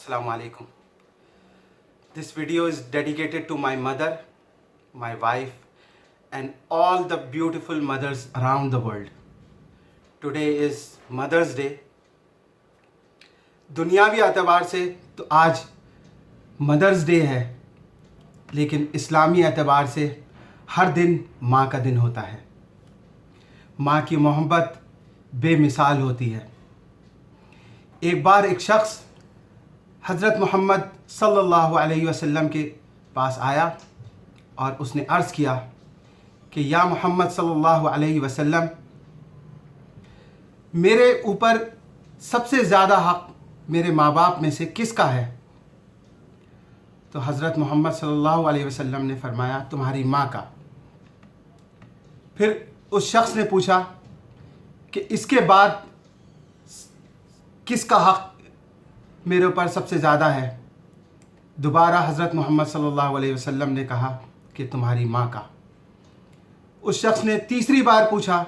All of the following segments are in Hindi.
Assalamu alaikum. This video is dedicated to my mother, my wife, and all the beautiful mothers around the world. Today is Mother's Day. दुनियावी एतबार से तो आज मदर्स डे है, लेकिन इस्लामी एतबार से हर दिन माँ का दिन होता है। माँ की मोहब्बत बेमिसाल होती है। एक बार एक शख्स हज़रत मोहम्मद सल्लल्लाहु अलैहि वसल्लम के पास आया और उसने अर्ज़ किया कि या मोहम्मद सल्लल्लाहु अलैहि वसल्लम, मेरे ऊपर सबसे ज़्यादा हक़ मेरे माँ बाप में से किसका है? तो हज़रत मोहम्मद सल्लल्लाहु अलैहि वसल्लम ने फरमाया, तुम्हारी माँ का। फिर उस शख्स ने पूछा कि इसके बाद किसका हक़ मेरे ऊपर सबसे ज़्यादा है? दोबारा हज़रत मोहम्मद सल्लल्लाहु अलैहि वसल्लम ने कहा कि तुम्हारी माँ का। उस शख्स ने तीसरी बार पूछा,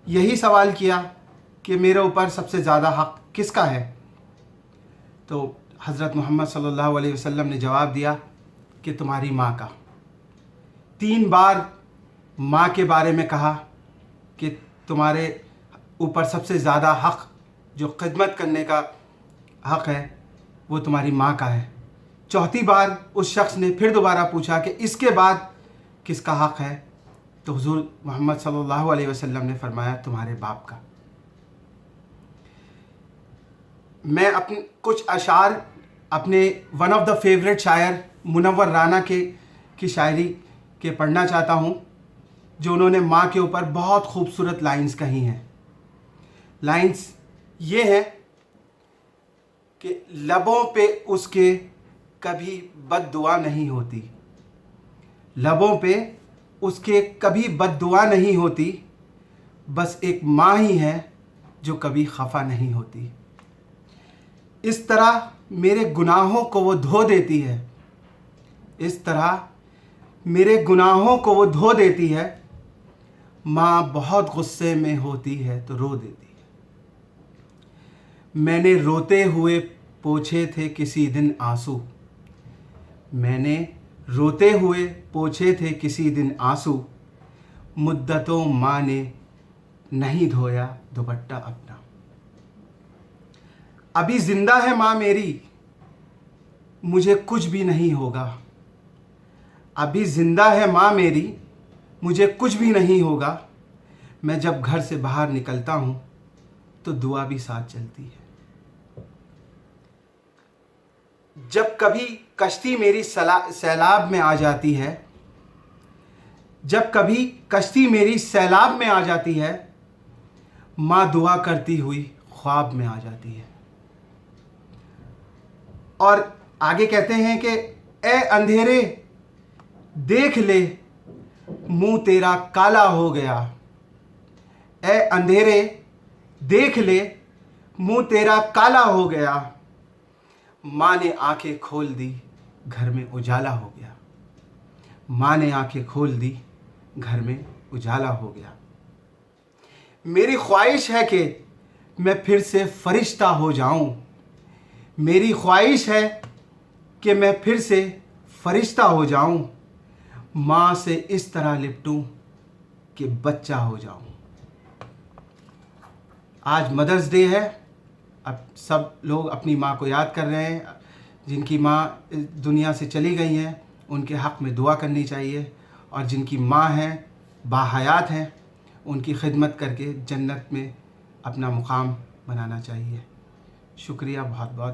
यही सवाल किया कि मेरे ऊपर सबसे ज़्यादा हक़ किसका है? तो हज़रत मोहम्मद सल्लल्लाहु अलैहि वसल्लम ने जवाब दिया कि तुम्हारी माँ का। 3 बार माँ के बारे में कहा कि तुम्हारे ऊपर सबसे ज़्यादा हक़ जो खिदमत करने का हक़ है वो तुम्हारी माँ का है। चौथी बार उस शख्स ने फिर दोबारा पूछा कि इसके बाद किसका हक़ है? तो हुज़ूर मोहम्मद सल्लल्लाहु अलैहि वसल्लम ने फरमाया, तुम्हारे बाप का। मैं अपने कुछ अशार अपने वन ऑफ द फेवरेट शायर मुनव्वर राना की शायरी के पढ़ना चाहता हूँ, जो उन्होंने माँ के ऊपर बहुत खूबसूरत लाइंस कही हैं। लाइंस ये हैं कि लबों पे उसके कभी बद्दुआ नहीं होती, लबों पे उसके कभी बद्दुआ नहीं होती, बस एक माँ ही है जो कभी खफा नहीं होती। इस तरह मेरे गुनाहों को वो धो देती है, इस तरह मेरे गुनाहों को वो धो देती है। माँ बहुत गुस्से में होती है तो रो देती है। मैंने रोते हुए पोंछे थे किसी दिन आंसू, मैंने रोते हुए पोंछे थे किसी दिन आंसू, मुद्दतों माँ ने नहीं धोया दुपट्टा अपना। अभी ज़िंदा है माँ मेरी, मुझे कुछ भी नहीं होगा। अभी ज़िंदा है माँ मेरी, मुझे कुछ भी नहीं होगा। मैं जब घर से बाहर निकलता हूँ तो दुआ भी साथ चलती है। जब कभी कश्ती मेरी सैलाब में आ जाती है, जब कभी कश्ती मेरी सैलाब में आ जाती है, माँ दुआ करती हुई ख्वाब में आ जाती है। और आगे कहते हैं कि ए अंधेरे देख ले, मुंह तेरा काला हो गया। ए अंधेरे देख ले, मुंह तेरा काला हो गया। माँ ने आंखें खोल दी, घर में उजाला हो गया। माँ ने आंखें खोल दी, घर में उजाला हो गया। मेरी ख्वाहिश है कि मैं फिर से फरिश्ता हो जाऊं, मेरी ख्वाहिश है कि मैं फिर से फरिश्ता हो जाऊं, माँ से इस तरह लिपटूं कि बच्चा हो जाऊं। आज मदर्स डे है। अब सब लोग अपनी माँ को याद कर रहे हैं। जिनकी माँ दुनिया से चली गई हैं उनके हक़ में दुआ करनी चाहिए, और जिनकी माँ हैं बाहयात हैं उनकी खिदमत करके जन्नत में अपना मुकाम बनाना चाहिए। शुक्रिया बहुत बहुत।